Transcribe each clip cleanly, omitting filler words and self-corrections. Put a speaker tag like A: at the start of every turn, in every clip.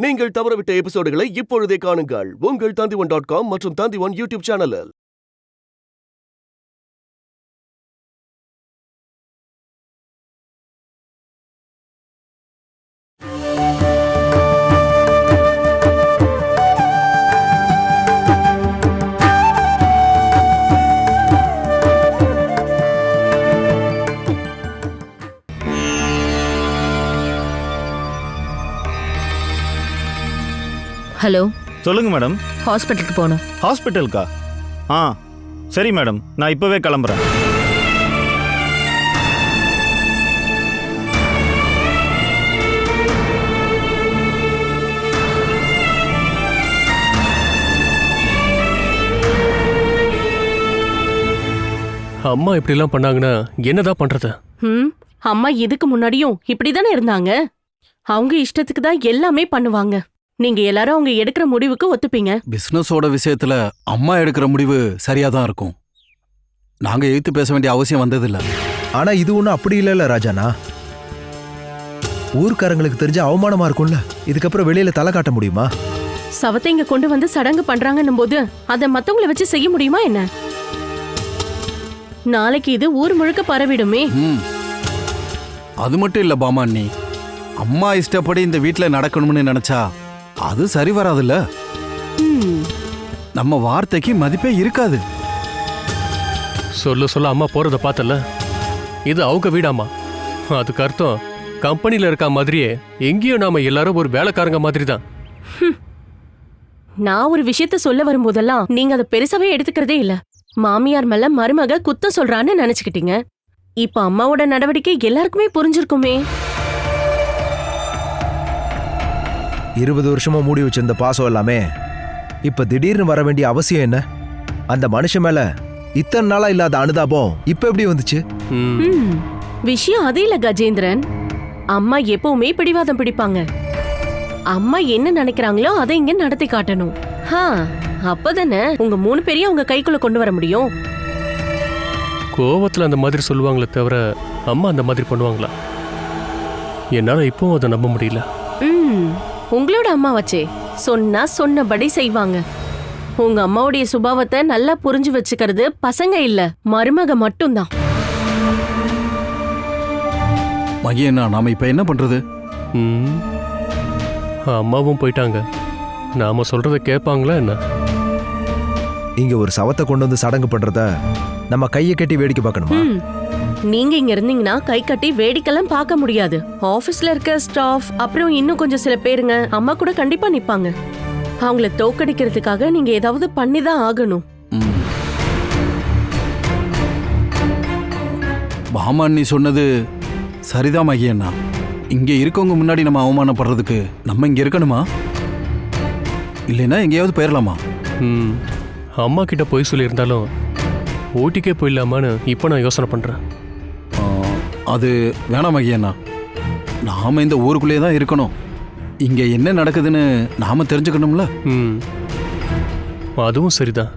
A: நீங்கள் தவறவிட்ட எபிசோடுகளை இப்பொழுதே காணுங்கள் உங்கள் Tandivan.com மற்றும் Tandivan யூடியூப் சேனலில்.
B: ஹலோ,
C: சொல்லுங்க மேடம்.
B: ஹாஸ்பிட்டலுக்கு போகணும்.
C: ஹாஸ்பிட்டலுக்கா? ஆ சரி மேடம், நான் இப்போவே கிளம்புறேன்.
D: அம்மா இப்படிலாம் பண்ணாங்கன்னா என்னதான் பண்றது?
E: அம்மா இதுக்கு முன்னாடியும் இப்படிதானே இருந்தாங்க. அவங்க இஷ்டத்துக்கு தான் எல்லாமே பண்ணுவாங்க. நீங்க எல்லாரும் அவங்க எடுக்கிற முடிவுக்கு ஒத்துப்பீங்க.
F: பிசினஸோட விஷயத்துல அம்மா எடுக்கிற முடிவு சரியாதான் இருக்கும். நாங்க எதிர்த்து பேச வேண்டிய அவசியம் வந்ததில்ல.
G: ஆனா இது ஒண்ணும் அப்படி இல்லைல்ல ராஜாண்ணா. ஊர்க்காரங்களுக்கு தெரிஞ்ச அவமானமா இருக்கும்ல. இதுக்கப்புறம் வெளியில தலை காட்ட முடியுமா?
E: சவத்தை இங்க கொண்டு வந்து சடங்கு பண்றாங்கன்னும் போது அதை மத்தவங்களை வச்சு செய்ய முடியுமா என்ன? நாளைக்கு இது ஊர் முழுக்க பரவிடுமே.
F: அது மட்டும் இல்ல பாமா அண்ணி, அம்மா இஷ்டப்படி இந்த வீட்டுல நடக்கணும்னு நினைச்சா அது சரி வராதுல்ல. நம்ம வார்த்தைக்கு மதிப்பே இருக்காது.
D: சொல்ல அம்மா போறத பார்த்தல, இது அவங்க வீடாமா. அதுக்கு அர்த்தம் கம்பெனில இருக்க மாதிரியே எங்கேயும் நாம எல்லாரும் ஒரு வேலைக்காரங்க மாதிரி தான்.
E: நான் ஒரு விஷயத்த சொல்ல வரும்போதெல்லாம் நீங்க அதை பெருசாவே எடுத்துக்கிறதே இல்ல. மாமியார் மேல மருமக குத்தம் சொல்றான்னு நினைச்சுக்கிட்டீங்க. இப்ப அம்மாவோட நடவடிக்கை எல்லாருக்குமே புரிஞ்சிருக்குமே.
G: 20 வருஷமா மூடி வச்சிருந்த பாசம் எல்லாமே இப்ப திடீர்னு வர வேண்டிய அவசியம் என்ன? அந்த மனுஷன் மேல இத்தனை நாளா இல்லாத அனுதாபம் இப்ப எப்படி வந்துச்சு?
E: விஷயம் அது இல்ல கஜேந்திரன். அம்மா எப்பவுமே பிடிவாதம் பிடிப்பாங்க. அம்மா என்ன நினைக்கிறாங்களோ அதை இங்க நடத்தி காட்டணும். அப்பதானே உங்க 3 பேரையும் உங்க கைக்குள்ள கொண்டு வர முடியும்.
D: கோவத்துல அந்த மாதிரி சொல்லுவாங்களே தவிர அம்மா அந்த மாதிரி பண்ணுவாங்களா? என்னால இப்பவும் அதை நம்ப முடியல.
E: உங்களோட அம்மா வச்சே சொன்னா சொன்னபடி செய்வாங்க. உங்க அம்மாவுடைய சுபாவத்தை நல்லா புரிஞ்சு வச்சுக்கிறது பசங்க இல்ல, மருமக மட்டும்தான்.
F: மகியண்ணா, நாம இப்ப என்ன பண்றது?
D: அம்மாவும் போயிட்டாங்க. நாம சொல்றத கேட்பாங்களா என்ன?
G: இங்க ஒரு சவத்தை கொண்டு வந்து சடங்கு பண்றத நம்ம கையை கட்டி வேடிக்கை பார்க்கணுமா?
E: நீங்க இங்க இருந்தீங்கன்னா கை கட்டி வேடிக்கைலாம் பார்க்க முடியாது. ஆபீஸ்ல இருக்க ஸ்டாஃப் அப்புறம் இன்னும் கொஞ்சம் சில பேருங்க அம்மா கூட கண்டிப்பா நிப்பாங்க. அவங்கள தோக்கடிக்கிறதுக்காக நீங்க ஏதாவது பண்ணிதான் ஆகணும்.
F: பாமா அண்ணி சொன்னது சரிதான் மகியண்ணா. இங்க இருக்கவங்க முன்னாடி நம்ம அவமானப்படுறதுக்கு நம்ம இங்க இருக்கணுமா? இல்லைன்னா எங்கேயாவது போயிடலாமா?
D: அம்மா கிட்ட போய் சொல்லியிருந்தாலும் ஊட்டிக்கே போயிடலாமான்னு இப்போ நான் யோசனை பண்றேன்.
F: அது வேணாம் மகியண்ணா. நாம இந்த ஊருக்குள்ளே தான் இருக்கணும். இங்க என்ன நடக்குதுன்னு நாம தெரிஞ்சுக்கணும்ல.
D: அதுவும் சரிதான்.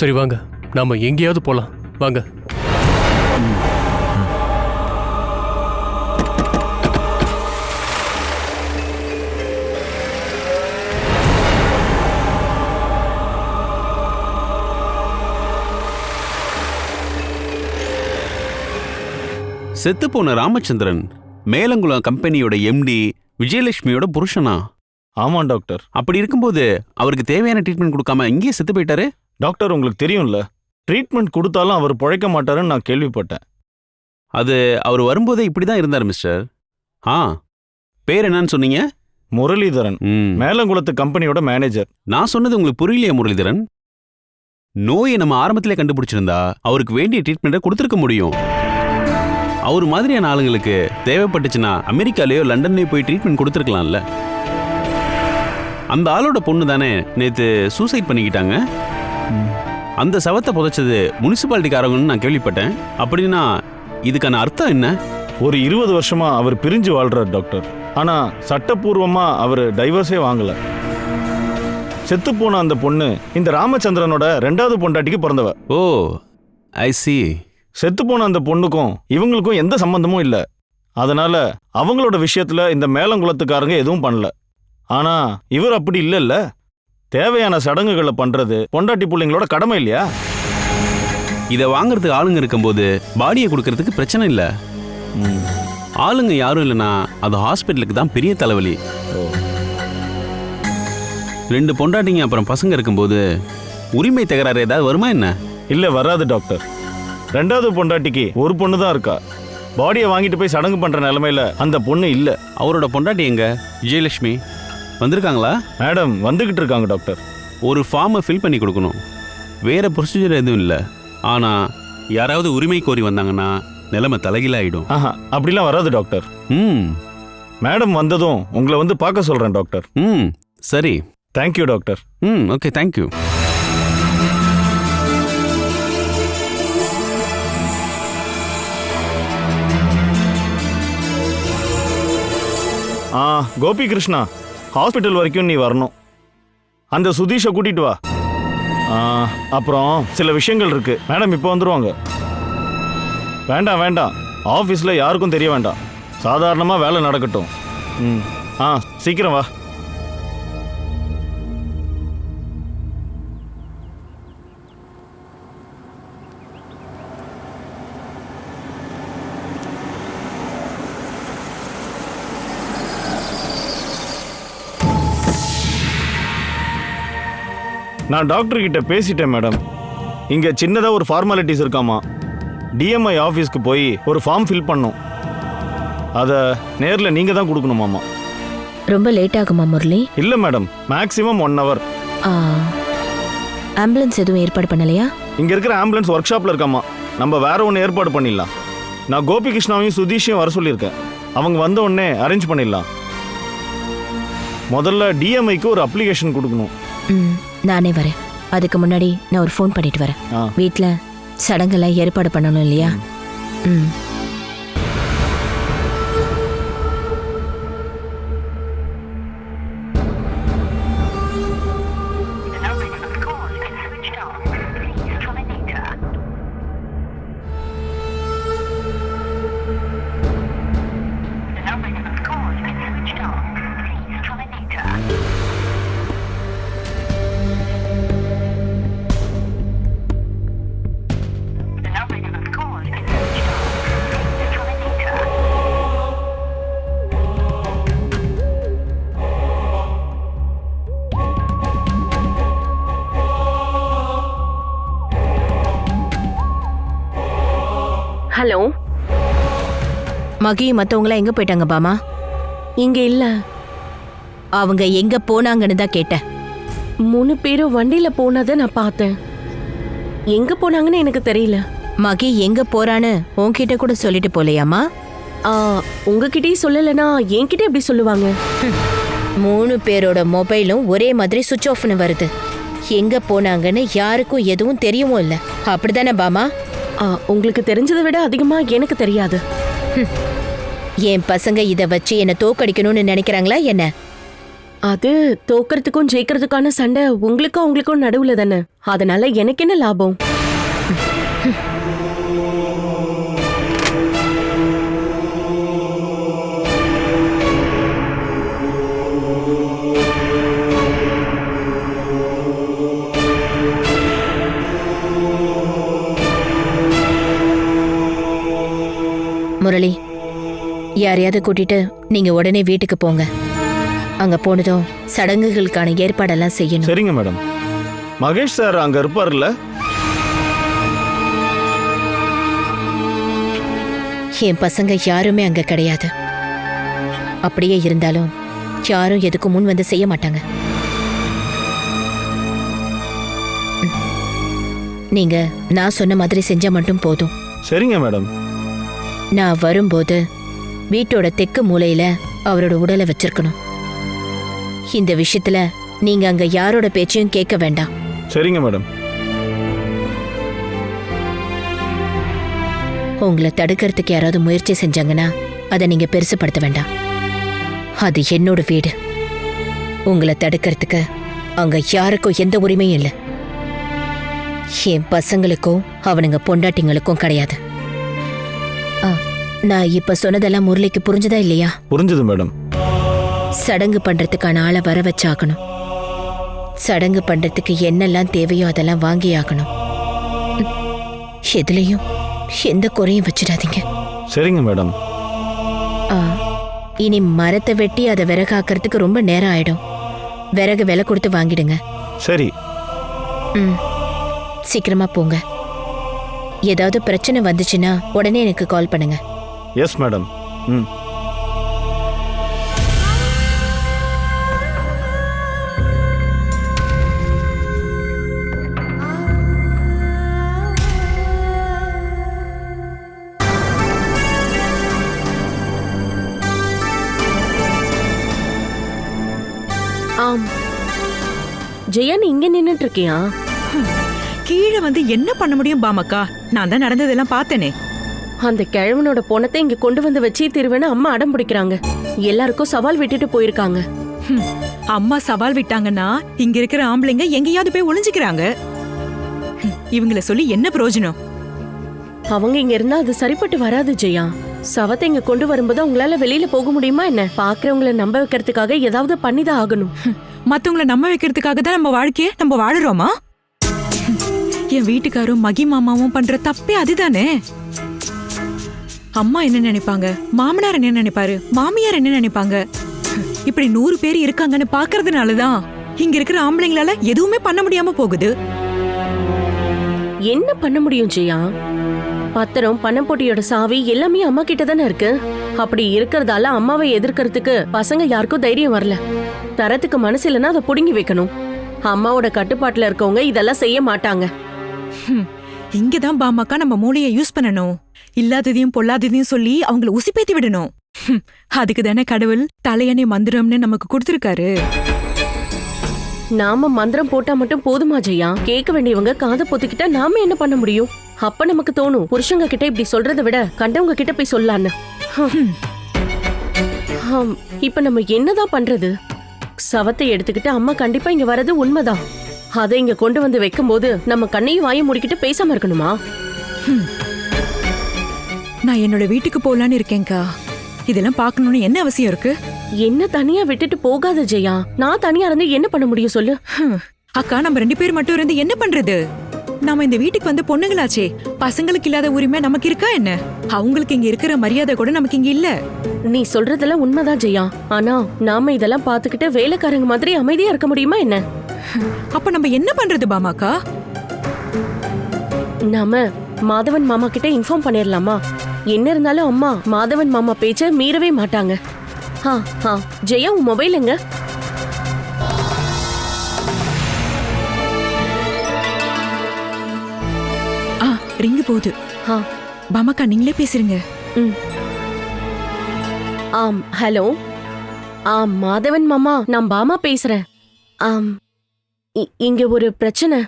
D: சரி வாங்க, நாம எங்கேயாவது போலாம். வாங்க.
H: செத்துப்போன ராமச்சந்திரன் மேலங்குளம் கம்பெனியோட எம்டி விஜயலட்சுமியோட புருஷனா?
C: ஆமா டாக்டர்.
H: அப்படி இருக்கும்போது அவருக்கு தேவையான ட்ரீட்மெண்ட் கொடுக்காம இங்கேயே செத்து போயிட்டாரு.
C: டாக்டர், உங்களுக்கு தெரியும்ல, ட்ரீட்மெண்ட் கொடுத்தாலும் அவர் பிழைக்க மாட்டாருன்னு நான் கேள்விப்பட்டேன்.
H: அது அவர் வரும்போதே இப்படிதான் இருந்தார் மிஸ்டர். பேர் என்னன்னு சொன்னீங்க?
C: முரளிதரன், மேலங்குளத்து கம்பெனியோட மேனேஜர்.
H: நான் சொன்னது உங்களுக்கு புரியலையா முரளிதரன்? நோயை நம்ம ஆரம்பத்திலே கண்டுபிடிச்சிருந்தா அவருக்கு வேண்டிய ட்ரீட்மெண்ட்டை கொடுத்துருக்க முடியும். அவர் மாதிரியான ஆளுங்களுக்கு தேவைப்பட்டுச்சுன்னா அமெரிக்காலேயோ லண்டன்லேயோ போய் ட்ரீட்மெண்ட் கொடுத்துருக்கலாம்ல. அந்த ஆளோட பொண்ணு தானே நேற்று சூசைட் பண்ணிக்கிட்டாங்க. அந்த சவத்தை புதைச்சது முனிசிபாலிட்டிக்காரங்கன்னு நான் கேள்விப்பட்டேன். அப்படின்னா இதுக்கான அர்த்தம் என்ன?
C: ஒரு 20 வருஷமா அவர் பிரிஞ்சு வாழ்றார் டாக்டர். ஆனா சட்டப்பூர்வமா அவர் டைவர்ஸே வாங்கல. செத்துப்போன அந்த பொண்ணு இந்த ராமச்சந்திரனோட 2வது பொண்டாட்டிக்கு பிறந்தவ.
H: ஓ, ஐ சி.
C: செத்துப்போன அந்த பொண்ணுக்கும் இவங்களுக்கும் எந்த சம்பந்தமும் இல்லை. அதனால அவங்களோட விஷயத்துல இந்த மேலங்குளத்துக்காரங்க எதுவும் பண்ணல. ஆனா இவர் அப்படி இல்லைல்ல. தேவையான சடங்குகளை பண்றது பொண்டாட்டி பிள்ளைங்களோட கடமை இல்லையா?
H: இதை வாங்குறதுக்கு ஆளுங்க இருக்கும்போது பாடியை கொடுக்கறதுக்கு பிரச்சனை இல்லை. ஆளுங்க யாரும் இல்லைன்னா அது ஹாஸ்பிட்டலுக்கு தான் பெரிய தலைவலி. 2 பொண்டாட்டிங்க அப்புறம் பசங்க இருக்கும்போது உரிமை தகராறு ஏதாவது வருமா என்ன?
C: இல்ல, வராது டாக்டர். 2வது பொண்டாட்டிக்கு ஒரு பொண்ணு தான் இருக்கா. பாடியை வாங்கிட்டு போய் சடங்கு பண்ற நிலைமையில அந்த பொண்ணு இல்ல.
H: அவரோட பொண்டாட்டி எங்க? விஜயலட்சுமி வந்திருக்காங்களா?
C: மேடம் வந்துகிட்டு இருக்காங்க டாக்டர்.
H: ஒரு ஃபார்மை ஃபில் பண்ணி கொடுக்கணும். வேற ப்ரொசீஜர் எதுவும் இல்லை. ஆனா யாராவது உரிமை கோரி வந்தாங்கன்னா நிலைமை தலைகீழாயிடும்.
C: ஆஹா, அப்படிலாம் வராது டாக்டர்.
H: ம்
C: மேடம் வந்ததும் உங்களை வந்து பார்க்க சொல்றேன் டாக்டர்.
H: ம் சரி.
C: Thank you doctor.
H: ம் okay, thank you.
C: Gopi Krishna, hospital வரைக்கும் நீ வரணும். அந்த சுதீஷை கூட்டிட்டு வா. அப்புறம் சில விஷயங்கள் இருக்கு. மேடம் இப்போ வந்துருவாங்க. வேண்டாம் வேண்டாம், ஆஃபீஸில் யாருக்கும் தெரிய வேண்டாம். சாதாரணமாக வேலை நடக்கட்டும். ம் சீக்கிரம் வா. நான் டாக்டர் கிட்ட பேசிட்டேன் மேடம். இங்க சின்னதா ஒரு ஃபார்மாலிட்டிஸ் இருக்காமா. டிஎம்ஐ ஆஃபீஸ்க்கு போய் ஒரு ஃபார்ம் ஃபில் பண்ணும். அதை நேரில் நீங்கள் தான் கொடுக்கணுமாமா.
B: ரொம்ப லேட் ஆகுமா முரளி?
C: இல்லை மேடம், மேக்ஸிமம் 1 hour.
B: ஆம்புலன்ஸ் எதுவும் ஏற்பாடு பண்ணலையா?
C: இங்கே இருக்கிற ஆம்புலன்ஸ் ஒர்க் ஷாப்பில் இருக்காமா. நம்ம வேற ஒன்று ஏற்பாடு பண்ணிடலாம். நான் கோபி கிருஷ்ணாவையும் சுதீஷையும் வர சொல்லியிருக்கேன். அவங்க வந்த உடனே அரேஞ்ச் பண்ணிடலாம். முதல்ல டிஎம்ஐக்கு ஒரு அப்ளிகேஷன் கொடுக்கணும்.
B: நானே வரேன். அதுக்கு முன்னாடி நான் ஒரு ஃபோன் பண்ணிட்டு வரேன். வீட்டில் சடங்கெல்லாம் ஏற்பாடு பண்ணணும் இல்லையா? ம்
E: ஹலோ,
B: மகி மற்றவங்களாம் எங்கே போயிட்டாங்க பாமா?
E: இங்க இல்ல.
B: அவங்க எங்கே போனாங்கன்னு தான் கேட்டேன்.
E: 3 பேரும் வண்டியில போனதை நான் பார்த்தேன். எங்க போனாங்கன்னு எனக்கு தெரியல.
B: மகி எங்கே போறான்னு உன்கிட்ட கூட சொல்லிட்டு போலையாமா?
E: உங்ககிட்டயே சொல்லலைன்னா என்கிட்ட எப்படி சொல்லுவாங்க?
B: 3 பேரோட மொபைலும் ஒரே மாதிரி சுவிட்ச் ஆஃப்னு வருது. எங்கே போனாங்கன்னு யாருக்கும் எதுவும் தெரியவும் இல்லை. அப்படிதானே பாமா?
E: உங்களுக்கு தெரிஞ்சதை விட அதிகமா எனக்கு தெரியாது.
B: என் பசங்க இதை வச்சு என்னை தோக்கடிக்கணும்னு நினைக்கிறாங்களா என்ன?
E: அது தோக்கறதுக்கும் ஜெயிக்கிறதுக்கான சண்டை உங்களுக்கும் அவங்களுக்கும் நடுவுல தானே. அதனால எனக்கு என்ன லாபம்?
B: முரளி, யாரையாவது கூட்டிட்டு நீங்க உடனே வீட்டுக்கு போங்க. அங்க போனதும் சடங்குகளுக்கான ஏற்பாடெல்லாம் செய்யணும்.
C: சரிங்க மேடம். மகேஷ் சார் அங்க இருப்பார்ல?
B: என் பசங்க யாருமே அங்க கிடையாது. அப்படியே இருந்தாலும் யாரும் எதுக்கும் முன் வந்து செய்ய மாட்டாங்க. நீங்க நான் சொன்ன மாதிரி செஞ்சா மட்டும் போதும்.
C: சரிங்க மேடம்.
B: நான் வரும்போது வீட்டோட தெற்கு மூலையில அவரோட உடலை வச்சிருக்கணும். இந்த விஷயத்துல நீங்க அங்க யாரோட பேச்சையும் கேட்க வேண்டாம்.
C: சரிங்க மேடம்.
B: உங்களை தடுக்கிறதுக்கு யாராவது முயற்சி செஞ்சாங்கன்னா அதை நீங்க பெருசுப்படுத்த வேண்டாம். அது என்னோட வீடு. உங்களை தடுக்கிறதுக்கு அங்க யாருக்கும் எந்த உரிமையும் இல்லை. என் பசங்களுக்கும் அவனுங்க பொண்டாட்டிங்களுக்கும் கிடையாது. நான் இப்ப சொன்னதெல்லாம் முரளிக்கு புரிஞ்சுதா இல்லையா?
C: புரிஞ்சுது மேடம்.
B: சடங்கு பண்றதுக்கான ஆளை வர வச்சாகணும். சடங்கு பண்றதுக்கு என்னெல்லாம் தேவையோ அதெல்லாம் வாங்கி ஆகணும். எதுலயும் எந்த குறையும் வச்சிடாதீங்க.
C: சரிங்க மேடம்.
B: ஆ, இனி மரத்தை வெட்டி அதை விறகாக்கிறதுக்கு ரொம்ப நேரம் ஆயிடும். விறகு விலை கொடுத்து வாங்கிடுங்க.
C: சரி.
B: ம், சீக்கிரமா போங்க. ஏதாவது பிரச்சனை வந்துச்சுன்னா உடனே எனக்கு கால் பண்ணுங்க.
C: Yes madam. ம்.
E: ஆம் ஜெயா, நீ இங்க நின்னுட்டு இருக்கியா?
I: கீழே வந்து என்ன பண்ண முடியும் பாமக்கா? நான் தான் நடந்ததெல்லாம் பார்த்தேனே.
E: அந்த கிழவனோட பொணத்தை இங்க கொண்டு வந்து வச்சு திருவேன்னு அம்மா அடம் பிடிக்கிறாங்க. எல்லாருக்கும் சவால் விட்டுட்டு போயிருக்காங்க.
I: அம்மா சவால் விட்டாங்கன்னா இங்க இருக்கிற ஆம்பளைங்க எங்கேயாவது போய் ஒளிஞ்சுக்கிறாங்க. இவங்கள சொல்லி என்ன பிரயோஜனம்?
E: அவங்க இங்க இருந்தா அது சரிப்பட்டு வராது ஜெயா. சவத்தை இங்க கொண்டு வரும்போது உங்களால வெளியில போக முடியுமா என்ன? பாக்குறவங்களை நம்ப வைக்கிறதுக்காக ஏதாவது பண்ணிதான் ஆகணும்.
I: மத்தவங்கள நம்ப வைக்கிறதுக்காக தான் நம்ம வாழ்க்கைய நம்ம வாழுறோமா? என் வீட்டுக்காரும் மகி மாமாவும் பண்ற தப்பே அதுதானே. அம்மா என்ன நினைப்பாங்க, மாமனார் என்ன நினைப்பாரு, மாமியார் என்ன நினைப்பாங்க? இப்படி 100 பேர் இருக்காங்கன்னு பாக்குறதுனாலதான் இங்க இருக்கிற ஆம்பளைங்களால எதுவுமே பண்ண முடியாம போகுது.
E: என்ன பண்ண முடியும் ஜெயா? பத்திரம், பணம் போட்டியோட சாவி எல்லாமே அம்மா கிட்ட தானே இருக்கு. அப்படி இருக்கிறதால அம்மாவை எதிர்க்கிறதுக்கு பசங்க யாருக்கும் தைரியம் வரல. தரத்துக்கு மனசு இல்லைன்னா அதை புடுங்கி வைக்கணும். அம்மாவோட கட்டுப்பாட்டுல இருக்கவங்க இதெல்லாம் செய்ய மாட்டாங்க.
I: இங்கதான் பாமாக்கா நம்ம மூளைய யூஸ் பண்ணணும். இல்லாததையும் பொல்லாததையும் சொல்லி அவங்கள உசிப்பேத்தி விடணும். அதுக்கு தானே கடவுள் தலையணை மந்திரம்னு நமக்கு கொடுத்திருக்காரு.
E: நாம மந்திரம் போட்டா மட்டும் போதுமா ஜெயா? கேட்க வேண்டியவங்க காதை பொத்திக்கிட்டா நாம என்ன பண்ண முடியும்? அப்ப நமக்கு தோணும், புருஷங்க கிட்ட இப்படி சொல்றதை விட கண்டவங்க கிட்ட போய் சொல்லான்னு. இப்ப நம்ம என்னதான் பண்றது? சவத்தை எடுத்துக்கிட்டு அம்மா கண்டிப்பா இங்க வர்றது உண்மைதான். அதை இங்க கொண்டு வந்து வைக்கும் போது நம்ம கண்ணையும் வாயை முடிக்கிட்டு பேசாம இருக்கணுமா?
I: நான் என்னோட வீட்டுக்கு போலான்னு இருக்கேன்க்கா. இதெல்லாம் பார்க்கணும்னு என்ன அவசியம் இருக்கு?
E: என்ன தனியா விட்டுட்டு போகாத ஜெயா. நான் தனியா இருந்து என்ன பண்ண முடியும் சொல்லு?
I: அக்கா, நம்ம 2 பேர் மட்டும் இருந்து என்ன பண்றது? நாம இந்த வீட்டுக்கு வந்து பொண்ணுங்களாச்சே. பசங்களுக்கு இல்லாத உரிமை நமக்கு இருக்கா என்ன? அவங்களுக்கு இங்க இருக்கிற மரியாதை கூட நமக்கு இங்க இல்ல.
E: நீ சொல்றதெல்லாம் உண்மைதான் ஜெயா. ஆனா நாம இதெல்லாம் பாத்துக்கிட்டு வேலைக்காரங்க மாதிரி அமைதியா இருக்க முடியுமா என்ன?
I: அப்ப நம்ம என்ன பண்றது பாமாக்கா?
E: நாம மாதவன் மாமா கிட்ட இன்ஃபார்ம் பண்ணிரலாமா? என்ன இருந்தாலும் அம்மா மாதவன் மாமா பேச்ச மீறவே மாட்டாங்க. ஜெயா, உன் மொபைல் எங்க?
I: ரிங்கு போகுது. பாமாக்கா, நீங்களே பேசுறீங்க.
E: ஹலோ. மாதவன் மாமா, நான் பாமா பேசுறேன். இங்க ஒரு பிரச்சனை.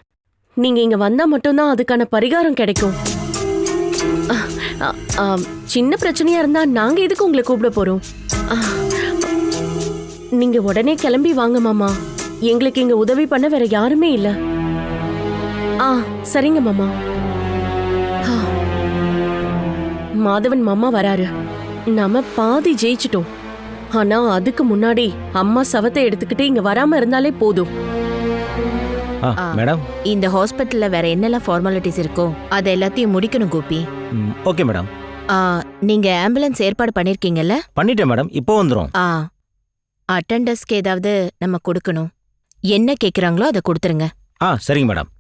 E: நீங்க இங்க வந்தா மட்டும்தான் அதுக்கான பரிகாரம் கிடைக்கும். சின்ன பிரச்சனையா இருந்தா நாங்க எதுக்கு உங்களை கூப்பிட போறோம்? நீங்க உடனே கிளம்பி வாங்க மாமா. எங்களுக்கு இங்க உதவி பண்ண வேற யாருமே இல்ல. சரிங்க மாமா. மாதவன் மாமா வராரு. நாம பாதி ஜெயிச்சிட்டோம். ஆனா அதுக்கு முன்னாடி அம்மா சவத்தை எடுத்துக்கிட்டு இங்க வராம இருந்தாலே போதும்.
J: மேடம்,
B: இந்த ஹாஸ்பிட்டல்ல வேற என்னெல்லாம் ஃபார்மாலிட்டிஸ் இருக்கோ அது எல்லாத்தையும் முடிக்கணும் கோபி.
J: Okay madam.
B: நீங்க ஆம்புலன்ஸ் ஏற்பாடு பண்ணிருக்கீங்கல்ல?
J: பண்ணிட்டேன் மேடம், இப்போ வந்துரும்.
B: அட்டெண்டர்ஸ்க்கு ஏதாவது நம்ம கொடுக்கணும். என்ன கேக்குறாங்களோ அதை கொடுத்துருங்க.
J: சரிங்க மேடம்.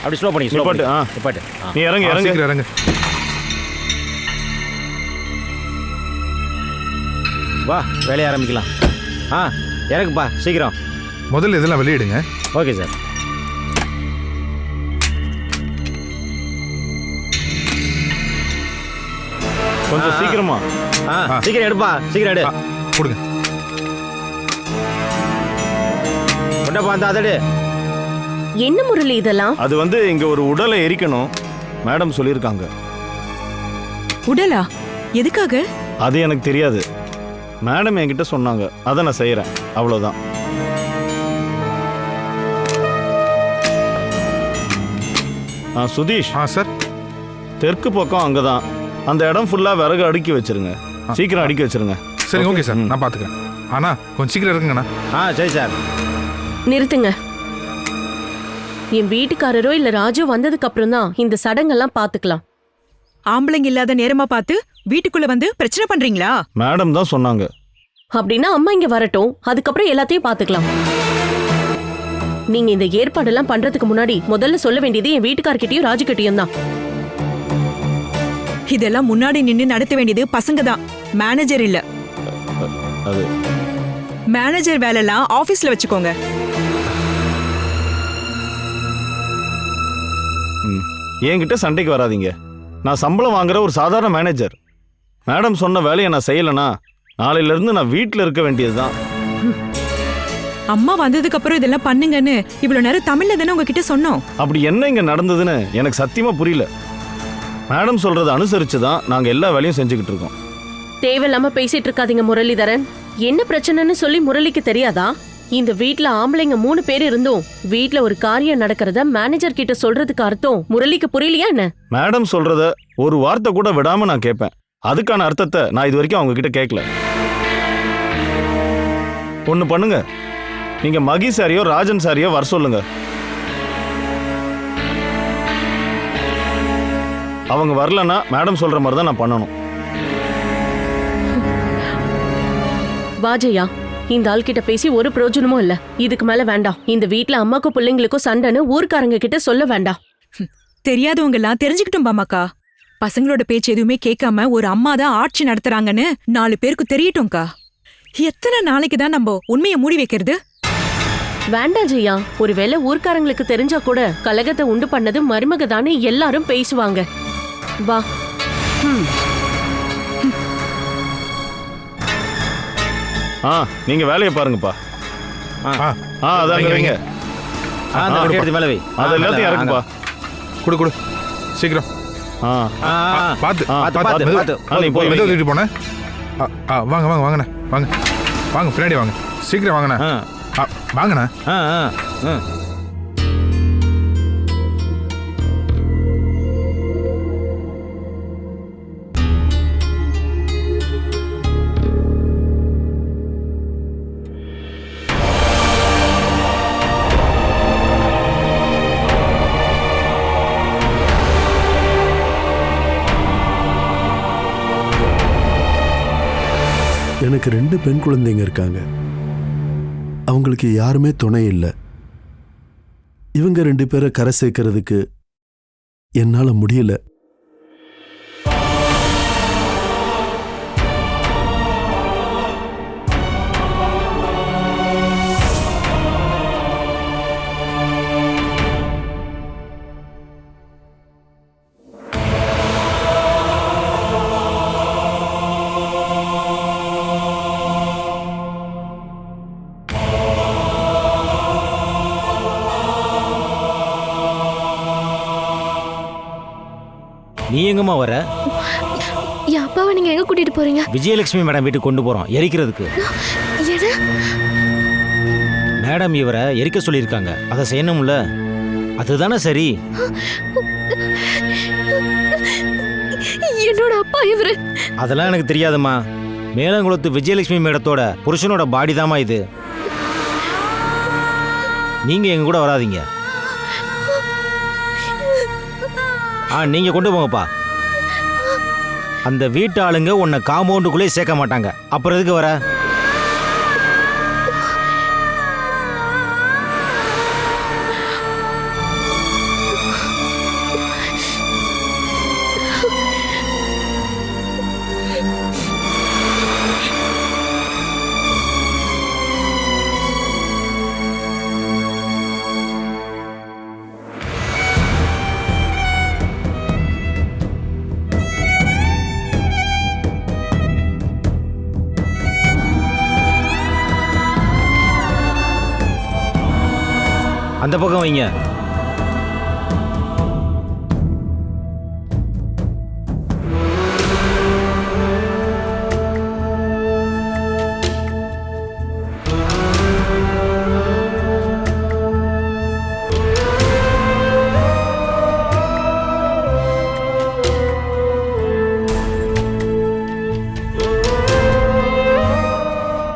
J: அப்படி ஸ்லோ பண்ணி பாட்டு.
C: நீ இறங்கு இறங்கு
K: இறங்கு.
J: வா, வேலையை ஆரம்பிக்கலாம். இறங்குப்பா, சீக்கிரம்.
K: முதல்ல இதெல்லாம் வெளியிடுங்க.
J: Okay sir.
C: கொஞ்சம் சீக்கிரமா.
J: சீக்கிரம் எடுப்பா, சீக்கிரம் எடு.
K: கொடுங்க.
J: கொண்டப்பா அந்த அதடு.
E: என்ன முரளி இதெல்லாம்?
C: அது வந்து இங்க ஒரு உடலை எரிக்கணும் மேடம் சொல்லியிருக்காங்க.
I: உடலா? எதுக்காக?
C: அது எனக்கு தெரியாது. மேடம் என்கிட்ட சொன்னாங்க, அதை நான் செய்யறேன், அவ்வளவுதான். சுதீஷ்.
K: சார்.
C: தெற்கு பக்கம் அங்கதான். அந்த இடம் ஃபுல்லா விறகு அடுக்கி வச்சிருங்க. சீக்கிரம் அடுக்கி வச்சிருங்க.
K: சரி, ஓகே சார், நான் பாத்துக்கிறேன். ஆனா கொஞ்சம் சீக்கிரம் இருக்குங்கண்ணா.
J: சரி சார்.
E: நிறுத்துங்க. என் வீட்டுக்காரரோ இல்ல ராஜு வந்ததுக்கு அப்புறம் தான் இந்த சடங்கெல்லாம் பாத்துக்கலாம்.
I: ஆம்பளைங்க இல்லாத நேரமா பார்த்து வீட்டுக்குள்ள வந்து பிரச்சனை பண்றீங்களா?
C: மேடம் தான் சொன்னாங்க.
E: அப்படின்னா அம்மா இங்க வரட்டும், அதுக்கப்புறம் எல்லாத்தையும் பாத்துக்கலாம். நீங்க இந்த ஏற்பாடெல்லாம் பண்றதுக்கு முன்னாடி முதல்ல சொல்ல வேண்டியது என் வீட்டுக்காரர்கிட்டயும் ராஜு கிட்டயும் தான்.
I: இதெல்லாம் முன்னாடி நின்னு நடத்த வேண்டியது பசங்க தான், மேனேஜர் இல்ல. மேனேஜர் வேலைலாம் ஆபீஸ்ல வச்சுக்கோங்க.
C: என்கிட்ட சண்டைக்கு வராதீங்க. நான் சம்பளம் வாங்குற ஒரு சாதாரண மேனேஜர். மேடம் சொன்ன வேலையை நான் செய்யலைன்னா நாளையில இருந்து நான் வீட்டில் இருக்க வேண்டியதுதான்.
I: அம்மா வந்ததுக்கு அப்புறம் இதெல்லாம் பண்ணுங்கன்னு இவ்வளவு நேரம் தமிழ்ல தானே உங்ககிட்ட சொன்னோம்.
C: அப்படி என்ன இங்க நடந்ததுன்னு எனக்கு சத்தியமா புரியல. மேடம் சொல்றதை அனுசரிச்சு தான் நாங்க எல்லா வேலையும் செஞ்சுக்கிட்டு இருக்கோம்.
E: தேவையில்லாம பேசிட்டு இருக்காதீங்க முரளிதரன். என்ன பிரச்சனைன்னு சொல்லி முரளிக்கு தெரியாதா? இந்த வீட்ல ஆம்பளைங்க 3 பேர் இருந்தும் வீட்ல ஒரு காரியம் நடக்கிறத மேனேஜர் கிட்ட சொல்றதுக்கு அர்த்தம் முரளிக்கு புரியலையா என்ன?
C: மேடம் சொல்றத ஒரு வார்த்தை கூட விடாம நான் கேட்பேன். அதுக்கான அர்த்தத்தை நான் இது வரைக்கும் அவங்க கிட்ட கேட்கல. ஒண்ணு பண்ணுங்க, நீங்க மகி சாரியோ ராஜன் சாரியோ வர சொல்லுங்க. அவங்க வரலன்னா மேடம் சொல்ற மாதிரி தான் நான் பண்ணணும்.
E: வாஜையா, இந்த ஆள் கிட்ட பேசி ஒரு பிரயோஜனமும் இல்ல. இதுக்கு மேல வேண்டாம். இந்த வீட்ல அம்மாக்கும் பிள்ளைங்களுக்கும் சண்டைன்னு ஊர்க்காரங்க கிட்ட சொல்ல வேண்டாம்.
I: தெரியாதவங்க எல்லாம் தெரிஞ்சுக்கிட்டும் பாமாக்கா. பசங்களோட பேச்சு எதுவுமே கேட்காம ஒரு அம்மா தான் ஆட்சி நடத்துறாங்கன்னு 4 பேருக்கு தெரியட்டும்க்கா. எத்தனை நாளைக்கு தான் நம்ம உண்மையை மூடி வைக்கிறது?
E: வேண்டாம் ஜெயா. ஒருவேளை ஊர்க்காரங்களுக்கு தெரிஞ்சா கூட கலகத்தை உண்டு பண்ணது மருமக தானே எல்லாரும் பேசுவாங்க. வா.
C: நீங்க வேலையை பாருங்கப்பா. அதான் வைங்க.
J: மேல வை.
C: அது எல்லாத்தையும் இறக்குப்பா.
K: குடு சீக்கிரம்.
C: போய்
K: போனேன். வாங்கண்ணே, வாங்க பின்னாடி வாங்க, சீக்கிரம் வாங்கண்ணே. வாங்கண்ணே.
L: எனக்கு 2 பெண் குழந்தைங்க இருக்காங்க. அவங்களுக்கு யாருமே துணை இல்லை. இவங்க 2 பேரை கரை சேர்க்கறதுக்கு என்னால முடியல.
J: நீ எங்கம்மா வர?
M: என் அப்பாவை நீங்க எங்க கூட்டிட்டு போறீங்க?
J: விஜயலட்சுமி மேடம் வீட்டுக்கு கொண்டு போறோம், எரிக்கிறதுக்கு. மேடம் இவரை எரிக்க சொல்லியிருக்காங்க, அதை செய்யணும்ல. அதுதானே சரி.
M: என்னோட அப்பா இவரு?
J: அதெல்லாம் எனக்கு தெரியாதுமா. மேலங்குளத்து விஜயலட்சுமி மேடத்தோட புருஷனோட பாடி தாமா இது. நீங்க எங்க கூட வராதீங்க. நீங்க கொண்டு போங்கப்பா. அந்த வீட்டு ஆளுங்க உன்னை காம்பவுண்டுக்குள்ளே சேர்க்க மாட்டாங்க, அப்புறம் எதுக்கு வர? அந்த பக்கம் வைங்க.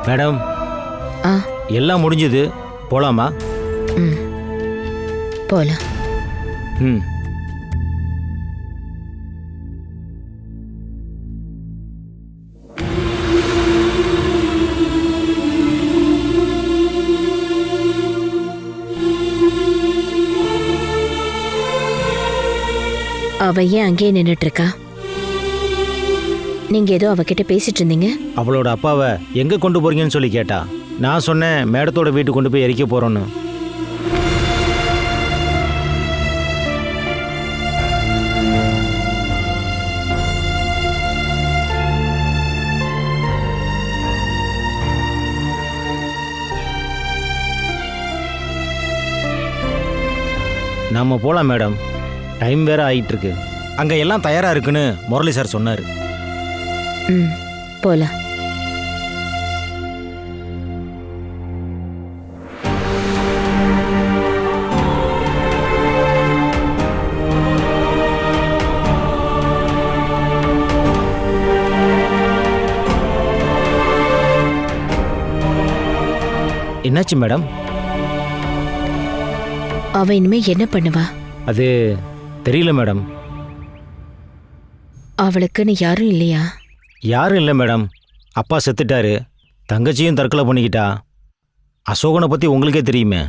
J: மேடம், எல்லாம் முடிஞ்சது, போலாமா?
B: போலாம். அவ ஏன் அங்கேயே நின்னுட்டு இருக்கா? நீங்க ஏதோ அவகிட்ட பேசிட்டு இருந்தீங்க.
J: அவளோட அப்பாவை எங்க கொண்டு போறீங்கன்னு சொல்லி கேட்டா. நான் சொன்னேன் மேடத்தோட வீட்டுக்கு கொண்டு போய் எரிக்க போறோன்னு. நம்ம போலாம் மேடம், டைம் வேற ஆயிட்டு இருக்கு. அங்க எல்லாம் தயாரா இருக்குன்னு முரளி சார் சொன்னாரு.
B: போலாம்.
J: என்னாச்சு மேடம்?
B: அவ இனிமே என்ன பண்ணுவா?
J: அது தெரியல மேடம்.
B: அவளுக்குன்னு யாரும் இல்லையா?
J: யாரும் இல்லை மேடம். அப்பா செத்துட்டாரு, தங்கச்சியும் தற்கொலை பண்ணிக்கிட்டா. அசோகனை பற்றி உங்களுக்கே தெரியுமே.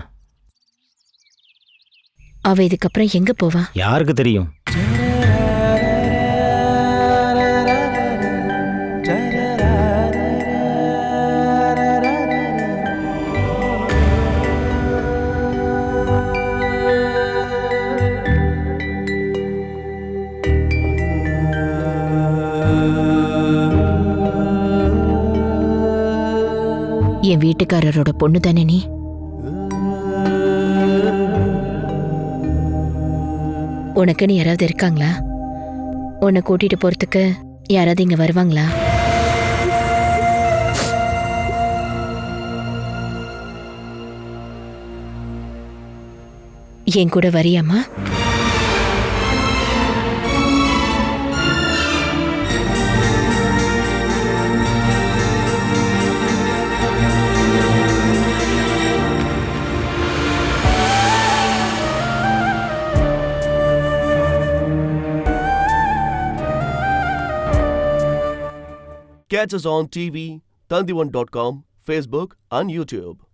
B: அவ இதுக்கப்புறம் எங்க போவா?
J: யாருக்கு தெரியும்?
B: என் வீட்டுக்காரரோட பொண்ணு தானே நீ? உனக்குன்னு யாராவது இருக்காங்களா? உன்னை கூட்டிட்டு போறதுக்கு யாராவது இங்க வருவாங்களா? என் கூட வரியாமா?
A: Catch us on TV, Tandivan.com, Facebook and YouTube.